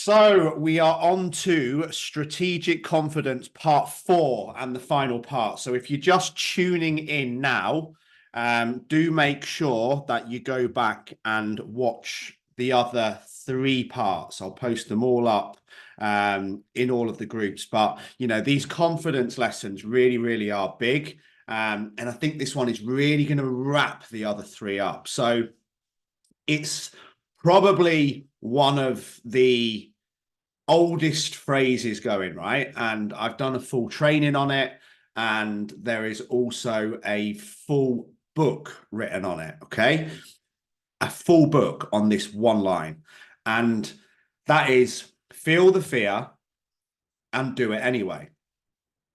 So we are on to strategic confidence part 4 and the final part. So if you're just tuning in now, do make sure that you go back and watch the other 3 parts. I'll post them all up in all of the groups. But, you know, these confidence lessons really, really are big. And I think this one is really going to wrap the other 3 up. So it's probably one of the oldest phrases going, right? And I've done a full training on it, and there is also a full book written on it. Okay, a full book on this one line, and that is feel the fear and do it anyway.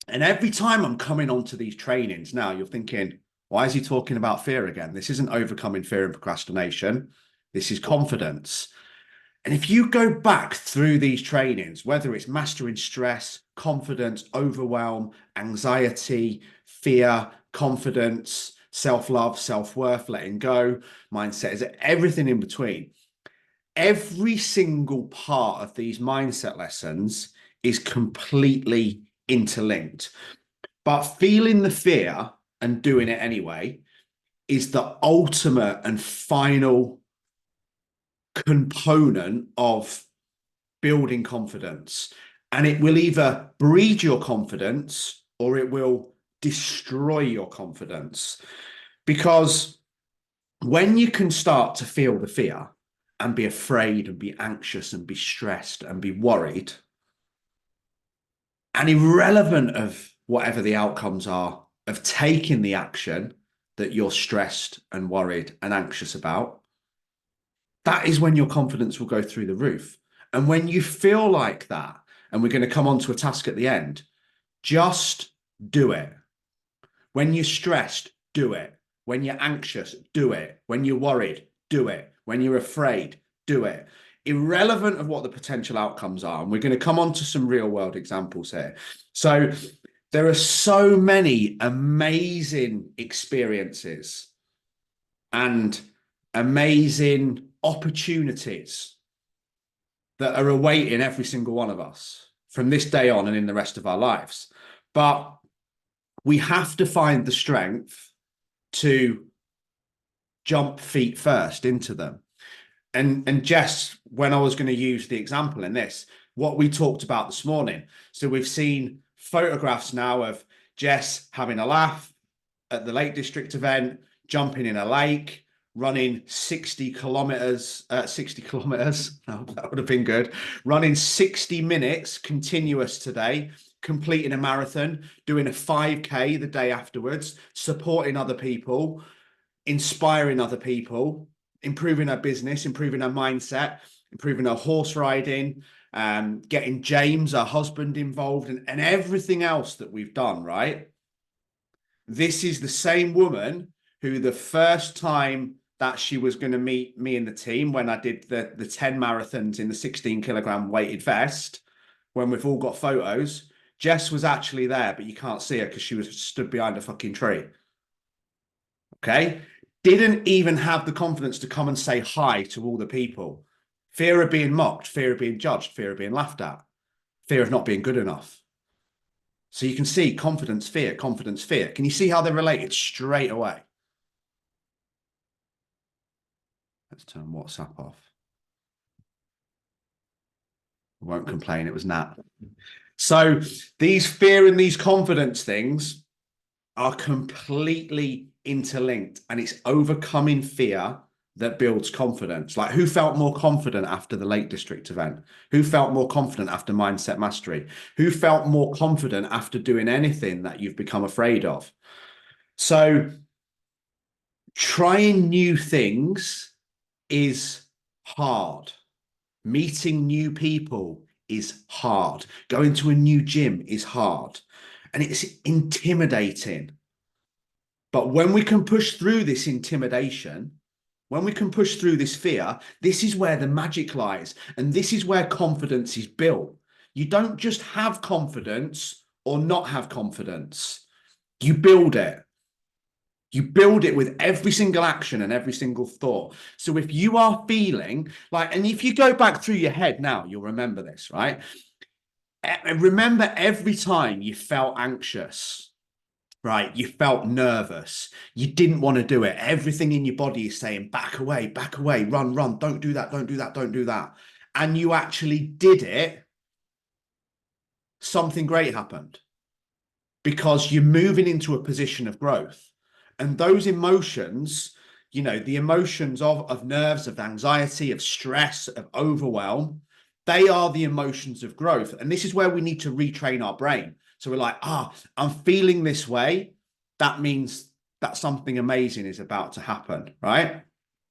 And every time I'm coming onto these trainings now, you're thinking, why is he talking about fear again? This isn't overcoming fear and procrastination. This is confidence. And if you go back through these trainings, whether it's mastering stress, confidence, overwhelm, anxiety, fear, confidence, self-love, self-worth, letting go, mindset, is everything in between. Every single part of these mindset lessons is completely interlinked. But feeling the fear and doing it anyway is the ultimate and final component of building confidence. And it will either breed your confidence or it will destroy your confidence. Because when you can start to feel the fear and be afraid and be anxious and be stressed and be worried, and irrelevant of whatever the outcomes are of taking the action that you're stressed and worried and anxious about, that is when your confidence will go through the roof. And when you feel like that, and we're going to come on to a task at the end, just do it. When you're stressed, do it. When you're anxious, do it. When you're worried, do it. When you're afraid, do it. Irrelevant of what the potential outcomes are. And we're going to come on to some real world examples here. So there are so many amazing experiences and amazing opportunities that are awaiting every single one of us from this day on and in the rest of our lives. But we have to find the strength to jump feet first into them. And Jess, when I was going to use the example in this, what we talked about this morning. So we've seen photographs now of Jess having a laugh at the Lake District event, jumping in a lake, running 60 kilometers, oh, that would have been good. Running 60 minutes continuous today, completing a marathon, doing a 5K the day afterwards, supporting other people, inspiring other people, improving her business, improving her mindset, improving her horse riding, getting James, her husband, involved, and everything else that we've done, right? This is the same woman who the first time that she was going to meet me and the team when I did the 10 marathons in the 16 kilogram weighted vest, when we've all got photos, Jess was actually there, but you can't see her because she was stood behind a fucking tree. Okay? Didn't even have the confidence to come and say hi to all the people. Fear of being mocked, fear of being judged, fear of being laughed at, fear of not being good enough. So you can see confidence, fear, confidence, fear. Can you see how they're related straight away? Let's turn WhatsApp off. I won't complain, it was Nat. So these fear and these confidence things are completely interlinked, and it's overcoming fear that builds confidence. Like, who felt more confident after the Lake District event? Who felt more confident after Mindset Mastery? Who felt more confident after doing anything that you've become afraid of? So trying new things is hard. Meeting new people is hard. Going to a new gym is hard. And it's intimidating. But when we can push through this intimidation, when we can push through this fear, this is where the magic lies. And this is where confidence is built. You don't just have confidence or not have confidence. You build it. You build it with every single action and every single thought. So if you are feeling like, and if you go back through your head now, you'll remember this, right? Remember every time you felt anxious, right? You felt nervous. You didn't want to do it. Everything in your body is saying, back away, run, run. Don't do that. Don't do that. Don't do that. And you actually did it. Something great happened because you're moving into a position of growth. And those emotions, you know, the emotions of nerves, of anxiety, of stress, of overwhelm, they are the emotions of growth. And this is where we need to retrain our brain. So we're like, I'm feeling this way. That means that something amazing is about to happen, right?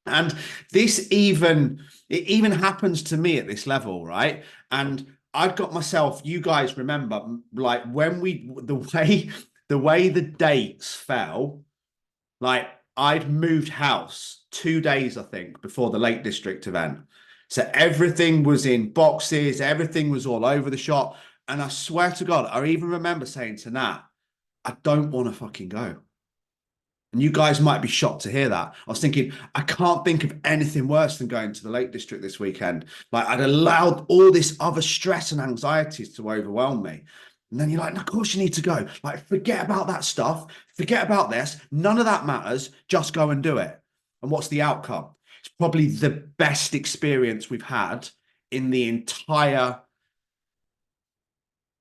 And it even happens to me at this level, right? And I've got myself, you guys remember, like when the way the dates fell, like I'd moved house 2 days, I think, before the Lake District event. So everything was in boxes, everything was all over the shop. And I swear to God, I even remember saying to Nat, I don't want to fucking go. And you guys might be shocked to hear that. I was thinking, I can't think of anything worse than going to the Lake District this weekend. Like I'd allowed all this other stress and anxieties to overwhelm me. And then you're like, no, of course you need to go. Like, forget about that stuff. Forget about this. None of that matters. Just go and do it. And what's the outcome? It's probably the best experience we've had in the entire,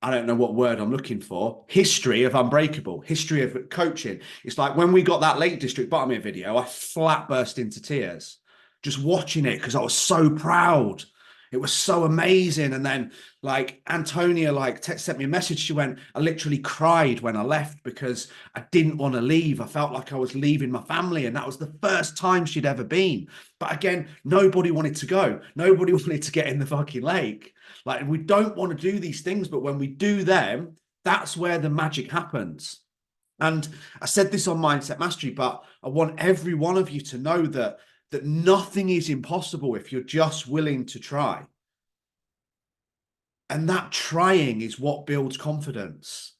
I don't know what word I'm looking for, history of Unbreakable, history of coaching. It's like when we got that Lake District Bottoming video, I flat burst into tears just watching it because I was so proud. It was so amazing. And then like Antonia sent me a message. She went, I literally cried when I left because I didn't want to leave. I felt like I was leaving my family. And that was the first time she'd ever been. But again, nobody wanted to go. Nobody wanted to get in the fucking lake. Like we don't want to do these things, but when we do them, that's where the magic happens. And I said this on Mindset Mastery, but I want every one of you to know that nothing is impossible if you're just willing to try. And that trying is what builds confidence.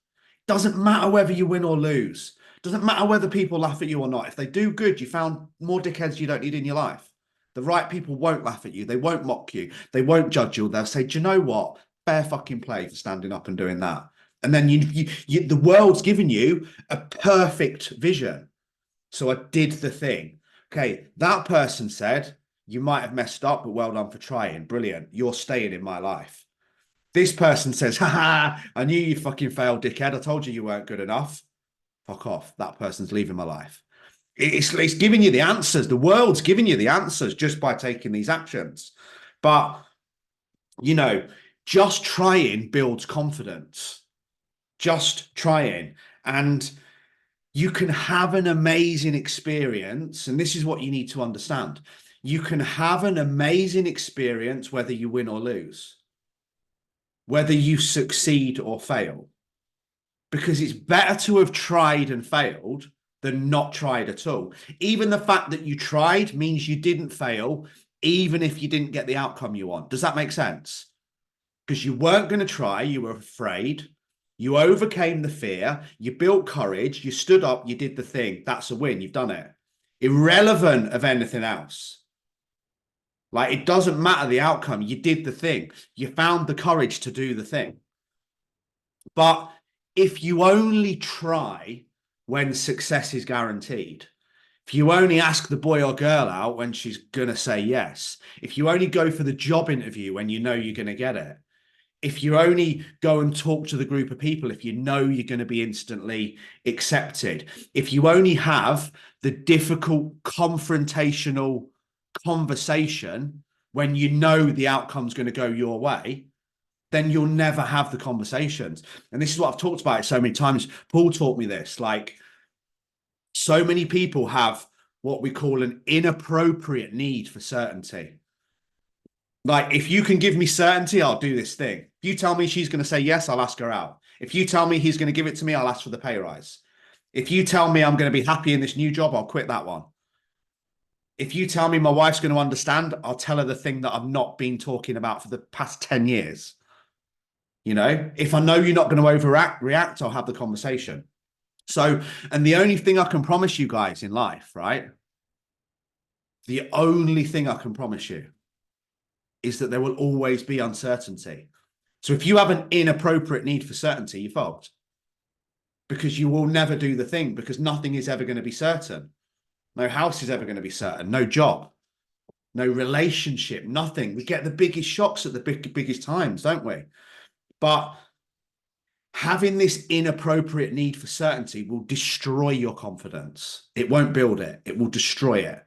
Doesn't matter whether you win or lose. Doesn't matter whether people laugh at you or not. If they do good, you found more dickheads you don't need in your life. The right people won't laugh at you. They won't mock you. They won't judge you. They'll say, do you know what? Fair fucking play for standing up and doing that. And then the world's given you a perfect vision. So I did the thing. Okay, that person said, you might have messed up, but well done for trying. Brilliant. You're staying in my life. This person says, haha, I knew you fucking failed, dickhead. I told you you weren't good enough. Fuck off. That person's leaving my life. It's giving you the answers. The world's giving you the answers just by taking these actions. But, you know, just trying builds confidence. Just trying. And you can have an amazing experience. And this is what you need to understand. You can have an amazing experience whether you win or lose, whether you succeed or fail, because it's better to have tried and failed than not tried at all. Even the fact that you tried means you didn't fail, even if you didn't get the outcome you want. Does that make sense? Because you weren't going to try, you were afraid, you overcame the fear, you built courage, you stood up, you did the thing. That's a win. You've done it. Irrelevant of anything else. Like, it doesn't matter the outcome. You did the thing. You found the courage to do the thing. But if you only try when success is guaranteed, if you only ask the boy or girl out when she's going to say yes, if you only go for the job interview when you know you're going to get it, if you only go and talk to the group of people, if you know you're going to be instantly accepted, if you only have the difficult confrontational conversation when you know the outcome's going to go your way, then you'll never have the conversations. And this is what I've talked about it so many times. Paul taught me this. Like, so many people have what we call an inappropriate need for certainty. Like, if you can give me certainty, I'll do this thing. If you tell me she's going to say yes, I'll ask her out. If you tell me he's going to give it to me, I'll ask for the pay rise. If you tell me I'm going to be happy in this new job, I'll quit that one. If you tell me my wife's going to understand, I'll tell her the thing that I've not been talking about for the past 10 years. You know, if I know you're not going to overreact, I'll have the conversation. So, and the only thing I can promise you guys in life, right? The only thing I can promise you is that there will always be uncertainty. So if you have an inappropriate need for certainty, you're fucked. Because you will never do the thing, because nothing is ever going to be certain. No house is ever going to be certain. No job, no relationship, nothing. We get the biggest shocks at the biggest times, don't we? But having this inappropriate need for certainty will destroy your confidence. It won't build it. It will destroy it.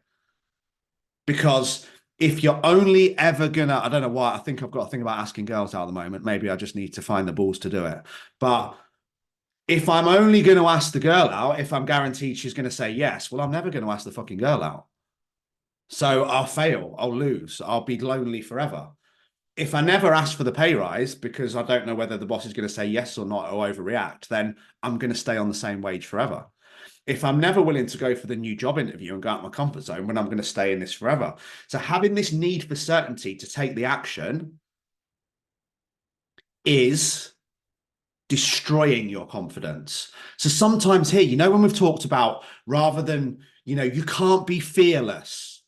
Because if you're only ever gonna, I don't know why, I think I've got a thing about asking girls out at the moment. Maybe I just need to find the balls to do it. But if I'm only going to ask the girl out, if I'm guaranteed she's going to say yes, well, I'm never going to ask the fucking girl out. So I'll fail, I'll lose, I'll be lonely forever. If I never ask for the pay rise because I don't know whether the boss is going to say yes or not or overreact, then I'm going to stay on the same wage forever. If I'm never willing to go for the new job interview and go out of my comfort zone, then I'm going to stay in this forever. So having this need for certainty to take the action is destroying your confidence. So sometimes here, you know, when we've talked about rather than, you know, you can't be fearless.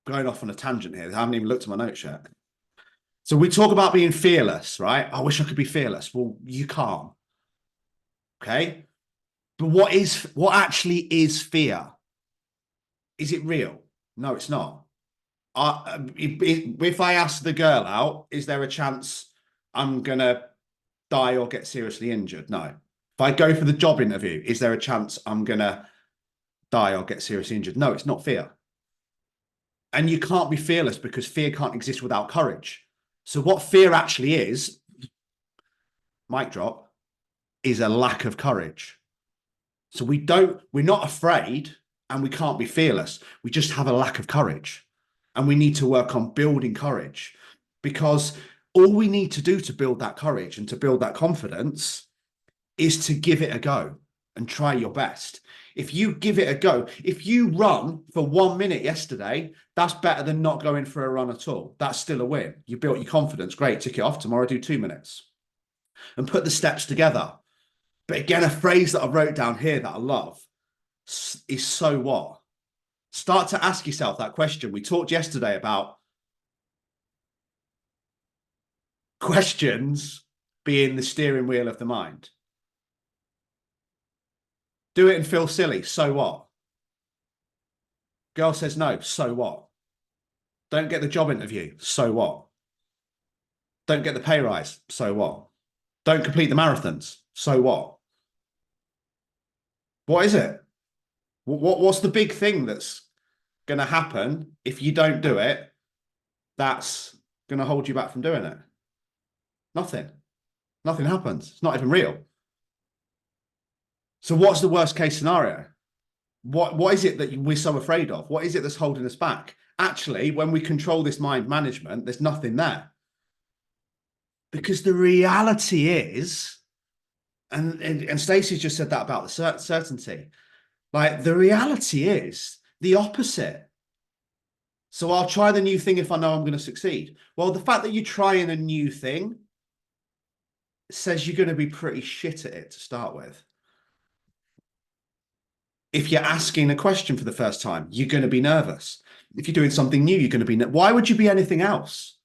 Going off on a tangent here. I haven't even looked at my notes yet. So we talk about being fearless, right? I wish I could be fearless. Well, you can't. Okay. But what actually is fear? Is it real? No, it's not. If I ask the girl out, is there a chance I'm going to die or get seriously injured? No. If I go for the job interview, is there a chance I'm going to die or get seriously injured? No, it's not fear. And you can't be fearless because fear can't exist without courage. So what fear actually is, mic drop, is a lack of courage. So we're not afraid and we can't be fearless. We just have a lack of courage. And we need to work on building courage, because all we need to do to build that courage and to build that confidence is to give it a go and try your best. If you give it a go, if you run for 1 minute yesterday, that's better than not going for a run at all. That's still a win. You built your confidence. Great, tick it off. Tomorrow, do 2 minutes and put the steps together. But again, a phrase that I wrote down here that I love is so what? Start to ask yourself that question. We talked yesterday about questions being the steering wheel of the mind. Do it and feel silly. So what? Girl says no. So what? Don't get the job interview. So what? Don't get the pay rise. So what? Don't complete the marathons. So what? What is it? What's the big thing that's going to happen if you don't do it that's going to hold you back from doing it? Nothing. Nothing happens. It's not even real. So what's the worst case scenario? What is it that we're so afraid of? What is it that's holding us back? Actually, when we control this mind management, there's nothing there. Because the reality is, and Stacey's just said that about the certainty. Like, the reality is the opposite. So I'll try the new thing if I know I'm going to succeed. Well, the fact that you're trying a new thing says you're going to be pretty shit at it to start with. If you're asking a question for the first time, you're going to be nervous. If you're doing something new, you're going to be. Why would you be anything else?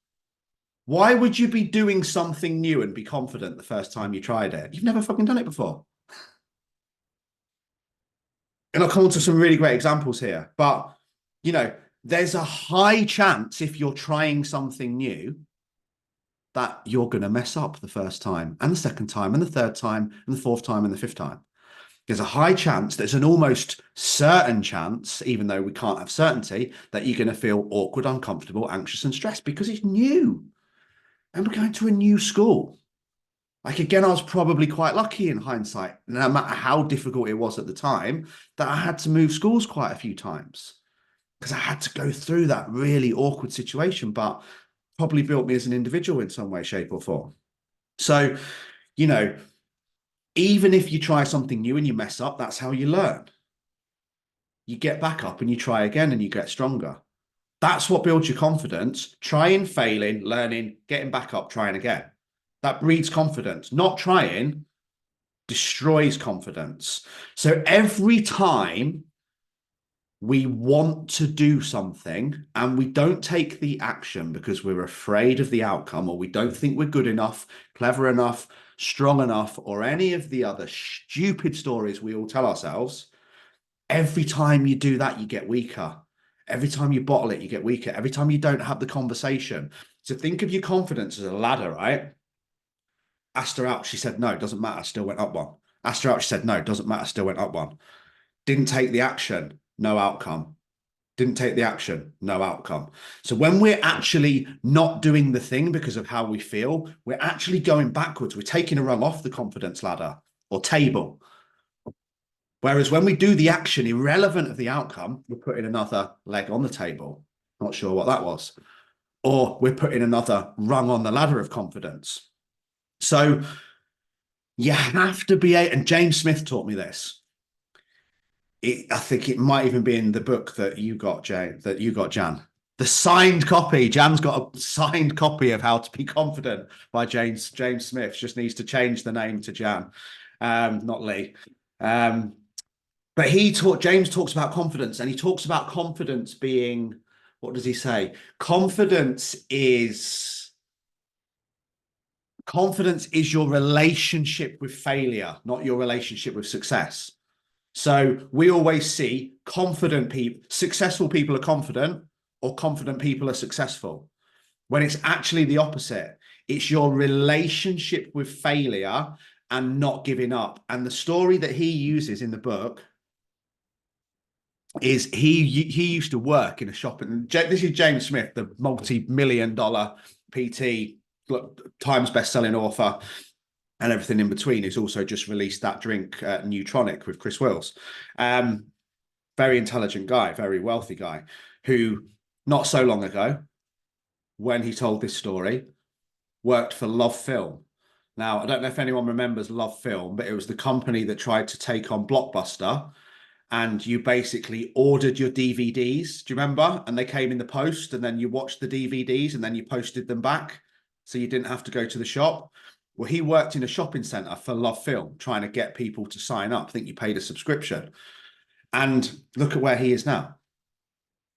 Why would you be doing something new and be confident the first time you tried it? You've never fucking done it before. And I'll come on to some really great examples here. But, you know, there's a high chance if you're trying something new that you're going to mess up the first time and the second time and the third time and the fourth time and the fifth time. There's a high chance, there's an almost certain chance, even though we can't have certainty, that you're going to feel awkward, uncomfortable, anxious, and stressed because it's new. And we're going to a new school. Like, again, I was probably quite lucky in hindsight, no matter how difficult it was at the time, that I had to move schools quite a few times because I had to go through that really awkward situation, but probably built me as an individual in some way, shape, or form. So, you know, even if you try something new and you mess up, that's how you learn. You get back up and you try again and you get stronger. That's what builds your confidence. Trying, failing, learning, getting back up, trying again. That breeds confidence. Not trying destroys confidence. So every time we want to do something and we don't take the action because we're afraid of the outcome, or we don't think we're good enough, clever enough, strong enough, or any of the other stupid stories we all tell ourselves, every time you do that, you get weaker. Every time you bottle it, you get weaker. Every time you don't have the conversation. So think of your confidence as a ladder, right? Asked her out. She said, no, it doesn't matter. Still went up one. Asked her out. She said, no, it doesn't matter. Still went up one. Didn't take the action. No outcome. Didn't take the action. No outcome. So when we're actually not doing the thing because of how we feel, we're actually going backwards. We're taking a rung off the confidence ladder or table. Whereas when we do the action, irrelevant of the outcome, we're putting another leg on the table. Not sure what that was. Or we're putting another rung on the ladder of confidence. So you have to be, and James Smith taught me this. I think it might even be in the book that you got, Jan. The signed copy. Jan's got a signed copy of How to Be Confident by James Smith. Just needs to change the name to Jan, not Lee. But James talks about confidence, and he talks about confidence being, what does he say? Confidence is your relationship with failure, not your relationship with success. So we always see confident people, successful people are confident, or confident people are successful, when it's actually the opposite. It's your relationship with failure and not giving up. And the story that he uses in the book is he used to work in a shop. And this is James Smith, the multi-million-dollar PT, Times best-selling author, and everything in between, who's also just released that drink, Neutronic, with Chris Wills. Very intelligent guy, very wealthy guy, who not so long ago, when he told this story, worked for Love Film. Now, I don't know if anyone remembers Love Film, but it was the company that tried to take on Blockbuster, and you basically ordered your DVDs. Do you remember? And they came in the post, and then you watched the DVDs and then you posted them back, so you didn't have to go to the shop. Well, he worked in a shopping center for Love Film, trying to get people to sign up. I think you paid a subscription. And look at where he is now.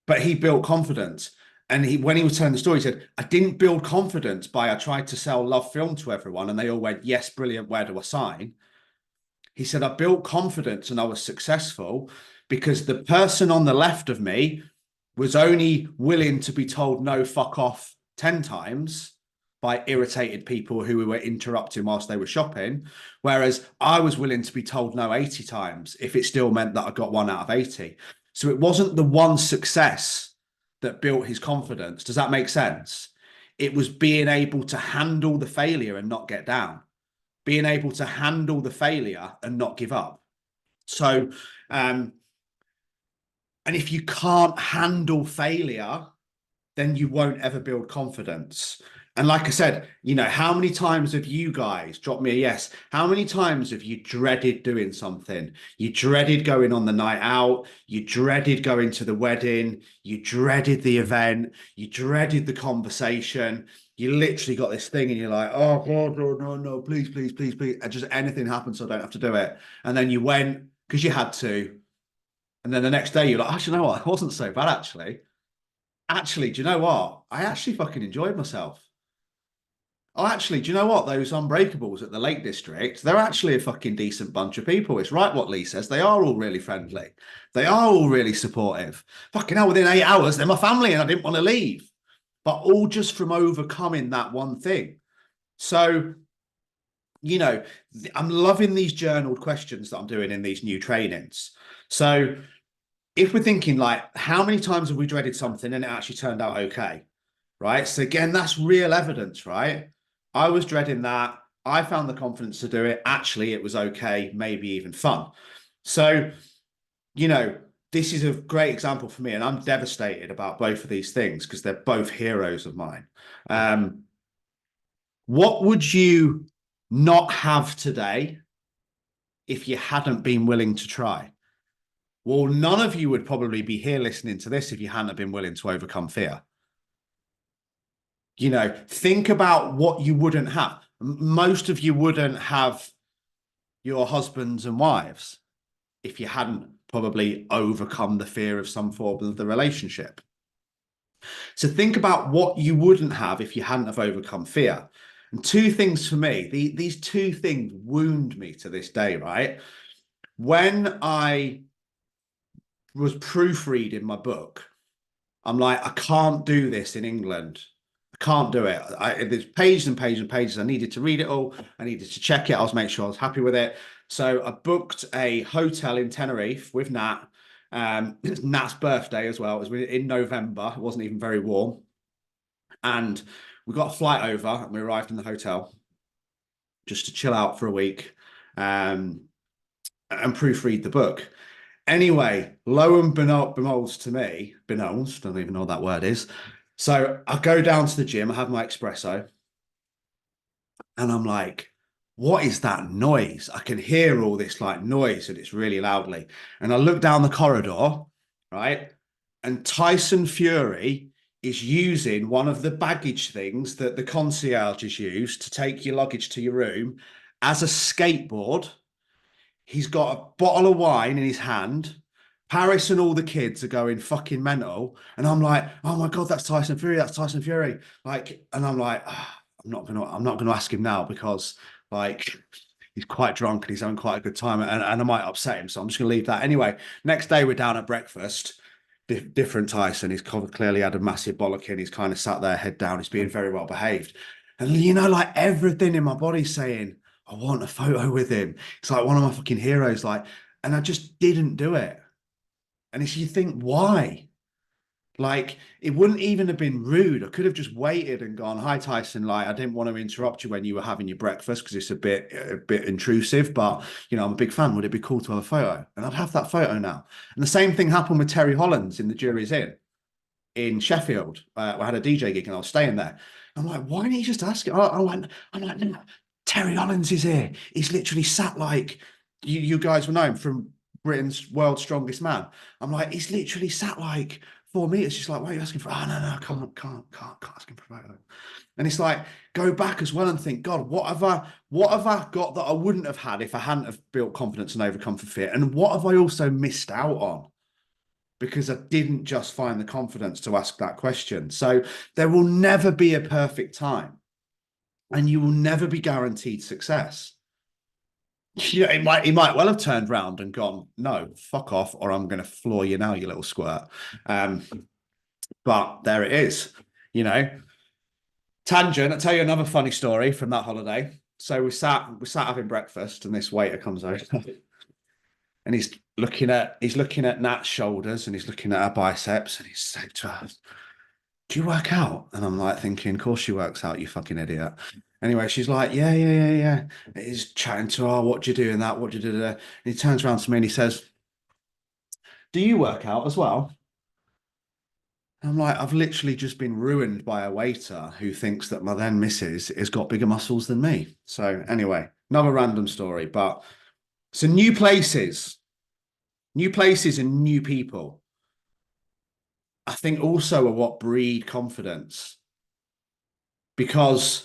But he built confidence. And when he was telling the story, he said, I didn't build confidence I tried to sell Love Film to everyone, and they all went, yes, brilliant, where do I sign? He said, I built confidence and I was successful because the person on the left of me was only willing to be told no, fuck off 10 times by irritated people who were interrupting whilst they were shopping. Whereas I was willing to be told no 80 times if it still meant that I got 1 out of 80. So it wasn't the one success that built his confidence. Does that make sense? It was being able to handle the failure and not get down. Being able to handle the failure and not give up. So, and if you can't handle failure, then you won't ever build confidence. And like I said, how many times have you guys, drop me a yes, how many times have you dreaded doing something? You dreaded going on the night out, you dreaded going to the wedding, you dreaded the event, you dreaded the conversation. You literally got this thing and you're like, oh God, no, please. And just anything happens so I don't have to do it. And then you went because you had to. And then the next day you're like, actually, you know what? It wasn't so bad, actually. Actually, do you know what? I actually fucking enjoyed myself. Oh, actually, do you know what? Those Unbreakables at the Lake District, they're actually a fucking decent bunch of people. It's right what Lee says. They are all really friendly. They are all really supportive. Fucking hell, within 8 hours, they're my family and I didn't want to leave. But all just from overcoming that one thing. So, I'm loving these journaled questions that I'm doing in these new trainings. So if we're thinking like, how many times have we dreaded something and it actually turned out okay? Right. So again, that's real evidence, right? I was dreading that. I found the confidence to do it. Actually, it was okay, maybe even fun. So, this is a great example for me, and I'm devastated about both of these things because they're both heroes of mine. What would you not have today if you hadn't been willing to try? Well, none of you would probably be here listening to this if you hadn't been willing to overcome fear. Think about what you wouldn't have. Most of you wouldn't have your husbands and wives if you hadn't probably overcome the fear of some form of the relationship. So think about what you wouldn't have if you hadn't have overcome fear. And two things for me, these two things wound me to this day, right? When I was proofreading my book, I'm like, I can't do this in England. I can't do it. There's pages and pages and pages. I needed to read it all. I needed to check it. I was make sure I was happy with it. So I booked a hotel in Tenerife with Nat. It's Nat's birthday as well. It was in November. It wasn't even very warm. And we got a flight over and we arrived in the hotel just to chill out for a week and proofread the book. Anyway, lo and beholds to me, beholds, don't even know what that word is. So I go down to the gym, I have my espresso, and I'm like, what is that noise? I can hear all this like noise and it's really loudly. And I look down the corridor, right? And Tyson Fury is using one of the baggage things that the concierges use to take your luggage to your room as a skateboard. He's got a bottle of wine in his hand. Paris and all the kids are going fucking mental. And I'm like, oh my God, that's Tyson Fury. That's Tyson Fury. Like, and I'm like, I'm not gonna ask him now because like he's quite drunk and he's having quite a good time and I might upset him. So I'm just gonna leave that. Anyway, next day we're down at breakfast. Different Tyson. He's clearly had a massive bollocking. He's kind of sat there, head down. He's being very well behaved. And you know, like everything in my body saying, I want a photo with him. It's like one of my fucking heroes. Like, and I just didn't do it. And if you think, why? Like, it wouldn't even have been rude. I could have just waited and gone, "Hi, Tyson. Like, I didn't want to interrupt you when you were having your breakfast because it's a bit intrusive. But you know, I'm a big fan. Would it be cool to have a photo?" And I'd have that photo now. And the same thing happened with Terry Hollands in the Jury's Inn in Sheffield. I had a DJ gig and I was staying there. I'm like, why didn't you just ask it? I'm like, no, Terry Hollands is here. He's literally sat like you guys will know him from Britain's World's Strongest Man. I'm like, he's literally sat like 4 meters. She's like, why are you asking for? Oh no, I can't ask him for a photo. And it's like, go back as well and think, God, what have I got that I wouldn't have had if I hadn't have built confidence and overcome for fear? And what have I also missed out on? Because I didn't just find the confidence to ask that question. So there will never be a perfect time and you will never be guaranteed success. You know, he might well have turned around and gone, no, fuck off, or I'm going to floor you now, you little squirt. But there it is, you know. Tangent, I'll tell you another funny story from that holiday. So we sat having breakfast and this waiter comes over and he's looking at Nat's shoulders and he's looking at her biceps and he's saying to her, do you work out? And I'm like thinking, of course she works out, you fucking idiot. Anyway, she's like, yeah. He's chatting to her, what do you do in that? What do you do? And he turns around to me and he says, do you work out as well? I'm like, I've literally just been ruined by a waiter who thinks that my then missus has got bigger muscles than me. So anyway, another random story, but so new places and new people, I think also are what breed confidence because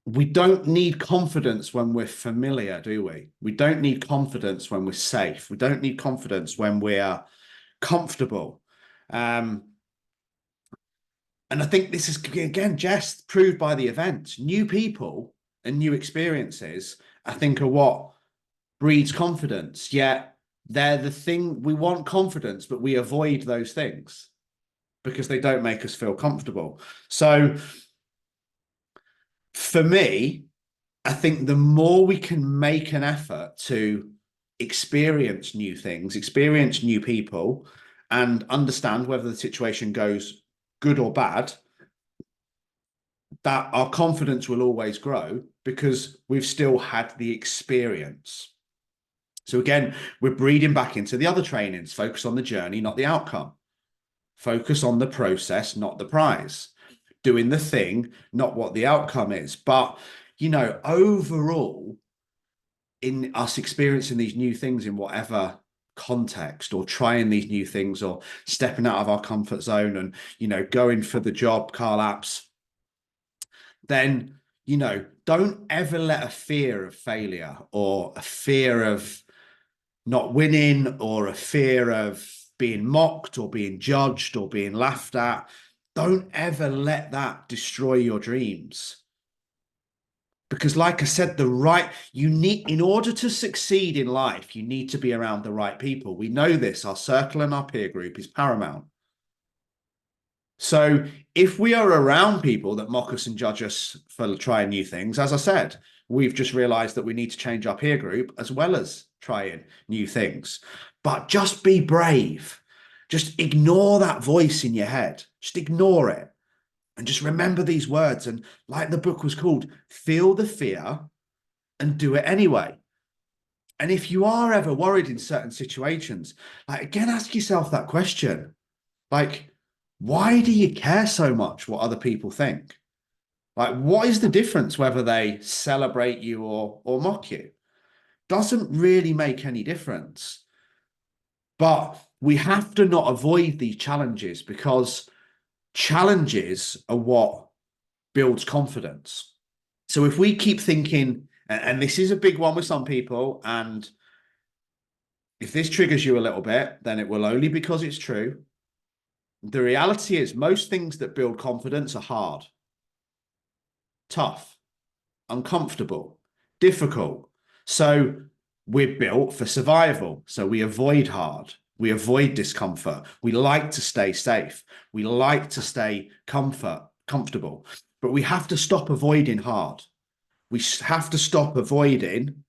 we don't need confidence when we're familiar, do we? We don't need confidence when we're safe. We don't need confidence when we're comfortable. And I think this is, again, just proved by the event. New people and new experiences, I think, are what breeds confidence. Yet they're the thing we want confidence, but we avoid those things because they don't make us feel comfortable. So for me, I think the more we can make an effort to experience new things, experience new people, and understand whether the situation goes good or bad, that our confidence will always grow because we've still had the experience. So again, we're breeding back into the other trainings. Focus on the journey, not the outcome. Focus on the process, not the prize. Doing the thing, not what the outcome is. But, you know, overall, in us experiencing these new things in whatever context or trying these new things or stepping out of our comfort zone and, you know, going for the job, Carl Apps, then, don't ever let a fear of failure or a fear of not winning or a fear of being mocked or being judged or being laughed at, don't ever let that destroy your dreams. Because like I said, in order to succeed in life, you need to be around the right people. We know this, our circle and our peer group is paramount. So if we are around people that mock us and judge us for trying new things, as I said, we've just realized that we need to change our peer group as well as trying new things. But just be brave. Just ignore that voice in your head. Just ignore it. And just remember these words. And like the book was called, feel the fear and do it anyway. And if you are ever worried in certain situations, like again, ask yourself that question. Like, why do you care so much what other people think? Like, what is the difference whether they celebrate you or mock you? Doesn't really make any difference. But we have to not avoid these challenges because challenges are what builds confidence. So if we keep thinking, and this is a big one with some people, and if this triggers you a little bit, then it will only because it's true. The reality is most things that build confidence are hard, tough, uncomfortable, difficult. So we're built for survival. So we avoid hard. We avoid discomfort. We like to stay safe. We like to stay comfortable. But we have to stop avoiding hard. We have to stop avoiding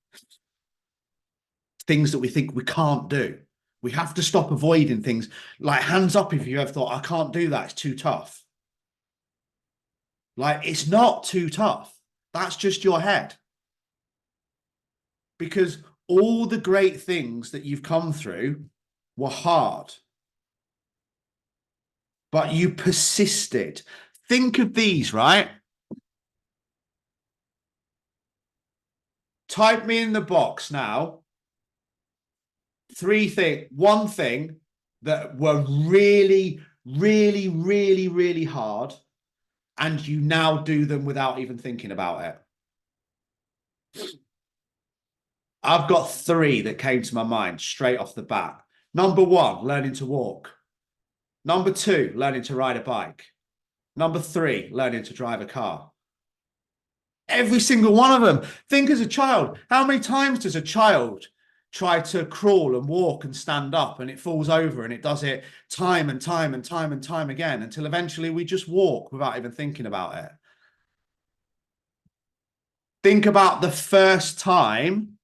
things that we think we can't do. We have to stop avoiding things like hands up if you ever thought, I can't do that, it's too tough. Like, it's not too tough. That's just your head. Because all the great things that you've come through were hard. But you persisted. Think of these, right? Type me in the box now. One thing that were really, really, really, really hard, and you now do them without even thinking about it. I've got 3 that came to my mind straight off the bat. Number 1, learning to walk. Number 2, learning to ride a bike. Number 3, learning to drive a car. Every single one of them. Think as a child. How many times does a child try to crawl and walk and stand up and it falls over, and it does it time and time and time and time again until eventually we just walk without even thinking about it? Think about the first time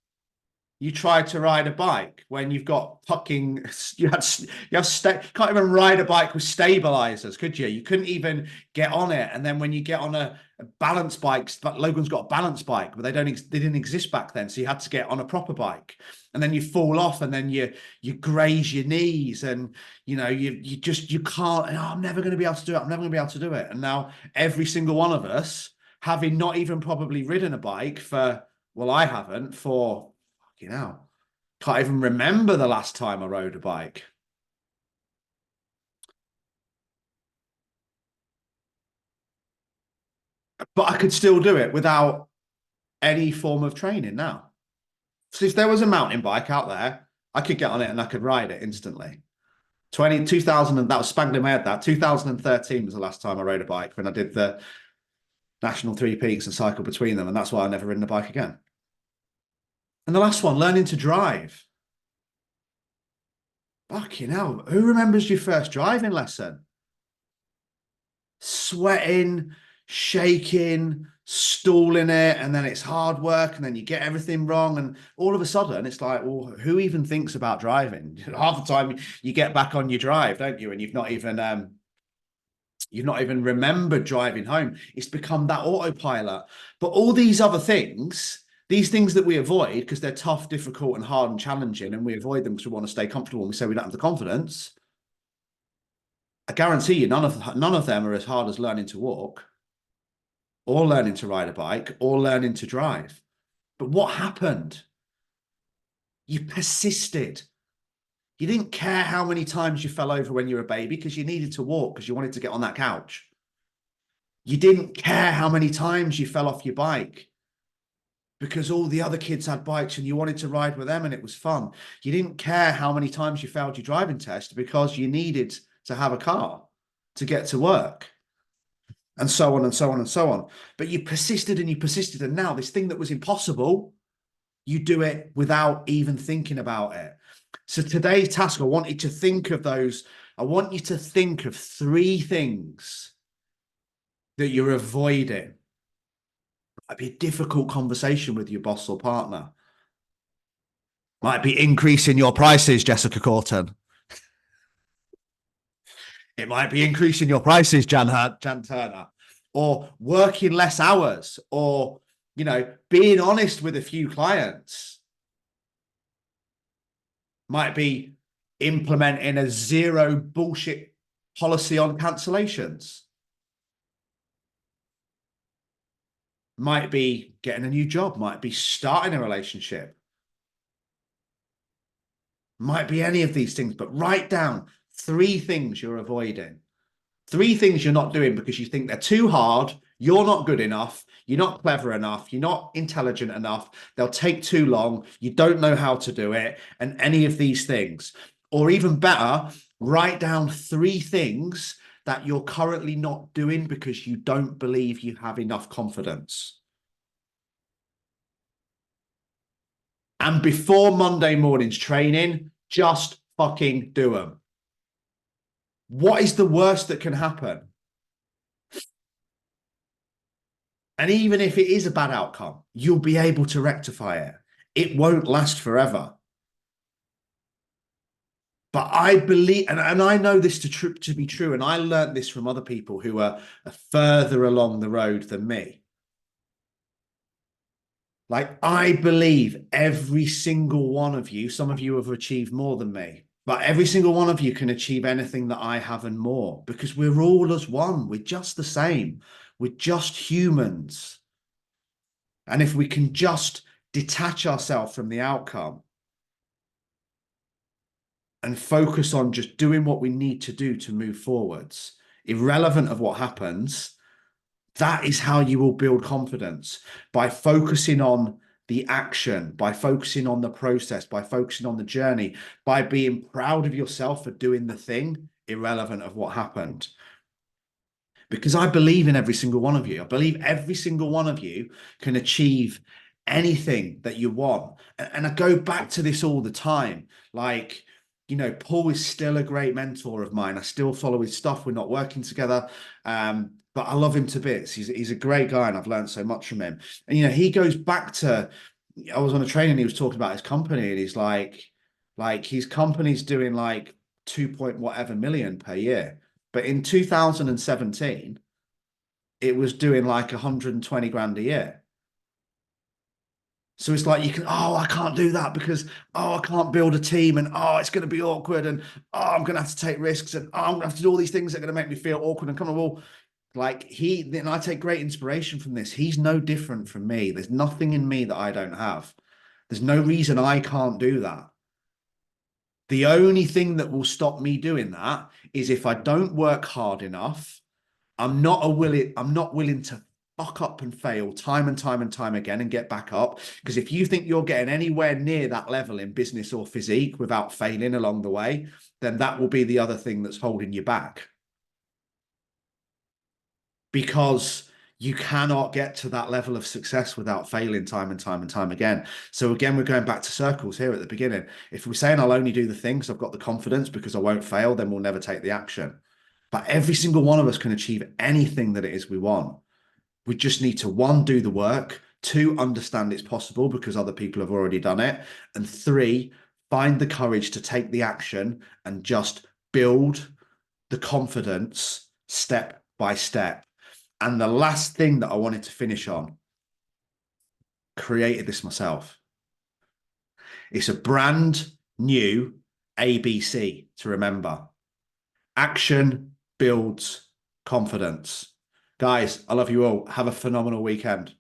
you tried to ride a bike when you've got fucking, can't even ride a bike with stabilizers, could you? You couldn't even get on it. And then when you get on a balance bike, Logan's got a balance bike, but they didn't exist back then. So you had to get on a proper bike, and then you fall off, and then you graze your knees, and you can't, oh, I'm never going to be able to do it. I'm never going to be able to do it. And now every single one of us, having not even probably ridden a bike for, well, I haven't for, can't even remember the last time I rode a bike. But I could still do it without any form of training now. So if there was a mountain bike out there, I could get on it and I could ride it instantly. 2000, and that was spangling my head. That 2013 was the last time I rode a bike, when I did the National 3 Peaks and cycled between them. And that's why I never ridden a bike again. And the last one, learning to drive. Fucking hell, who remembers your first driving lesson? Sweating, shaking, stalling it, and then it's hard work, and then you get everything wrong, and all of a sudden it's like, well, who even thinks about driving? Half the time you get back on your drive, don't you? And you've not even remembered driving home. It's become that autopilot. But all these other things, these things that we avoid because they're tough, difficult, and hard and challenging, and we avoid them because we want to stay comfortable and we say we don't have the confidence, I guarantee you none of them are as hard as learning to walk or learning to ride a bike or learning to drive. But what happened? You persisted. You didn't care how many times you fell over when you were a baby because you needed to walk, because you wanted to get on that couch. You didn't care how many times you fell off your bike because all the other kids had bikes and you wanted to ride with them and it was fun. You didn't care how many times you failed your driving test because you needed to have a car to get to work, and so on and so on and so on. But you persisted and you persisted. And now this thing that was impossible, you do it without even thinking about it. So today's task, I want you to think of those. I want you to think of 3 things that you're avoiding. Might be a difficult conversation with your boss or partner. Might be increasing your prices, Jessica Corton. It might be increasing your prices, Jan Turner, or working less hours, or, you know, being honest with a few clients. Might be implementing a 0 bullshit policy on cancellations. Might be getting a new job, might be starting a relationship. Might be any of these things, but write down 3 things you're avoiding. 3 things you're not doing because you think they're too hard, you're not good enough, you're not clever enough, you're not intelligent enough, they'll take too long, you don't know how to do it, and any of these things. Or even better, write down 3 things that you're currently not doing because you don't believe you have enough confidence. And before Monday morning's training, just fucking do them. What is the worst that can happen? And even if it is a bad outcome, you'll be able to rectify it. It won't last forever. But I believe, and I know this to be true, and I learned this from other people who are further along the road than me. Like, I believe every single one of you, some of you have achieved more than me, but every single one of you can achieve anything that I have and more, because we're all as one. We're just the same. We're just humans. And if we can just detach ourselves from the outcome and focus on just doing what we need to do to move forwards, irrelevant of what happens, that is how you will build confidence, by focusing on the action, by focusing on the process, by focusing on the journey, by being proud of yourself for doing the thing, irrelevant of what happened. Because I believe in every single one of you. I believe every single one of you can achieve anything that you want. And I go back to this all the time. Like, you know, Paul is still a great mentor of mine. I still follow his stuff. We're not working together. But I love him to bits. He's a great guy and I've learned so much from him. And, you know, he goes back to, I was on a train and he was talking about his company and he's like his company's doing like 2 point whatever million per year. But in 2017, it was doing like 120 grand a year. So it's like you can, oh, I can't do that because, oh, I can't build a team and, oh, it's going to be awkward and, oh, I'm going to have to take risks and, oh, I'm going to have to do all these things that are going to make me feel awkward and comfortable. Like and I take great inspiration from this. He's no different from me. There's nothing in me that I don't have. There's no reason I can't do that. The only thing that will stop me doing that is if I don't work hard enough. I'm not willing to fuck up and fail time and time and time again and get back up. Because if you think you're getting anywhere near that level in business or physique without failing along the way, then that will be the other thing that's holding you back. Because you cannot get to that level of success without failing time and time and time again. So again, we're going back to circles here at the beginning. If we're saying I'll only do the things, I've got the confidence because I won't fail, then we'll never take the action. But every single one of us can achieve anything that it is we want. We just need to, 1, do the work, 2, understand it's possible because other people have already done it, and 3, find the courage to take the action and just build the confidence step by step. And the last thing that I wanted to finish on, created this myself. It's a brand new ABC to remember. Action builds confidence. Guys, I love you all. Have a phenomenal weekend.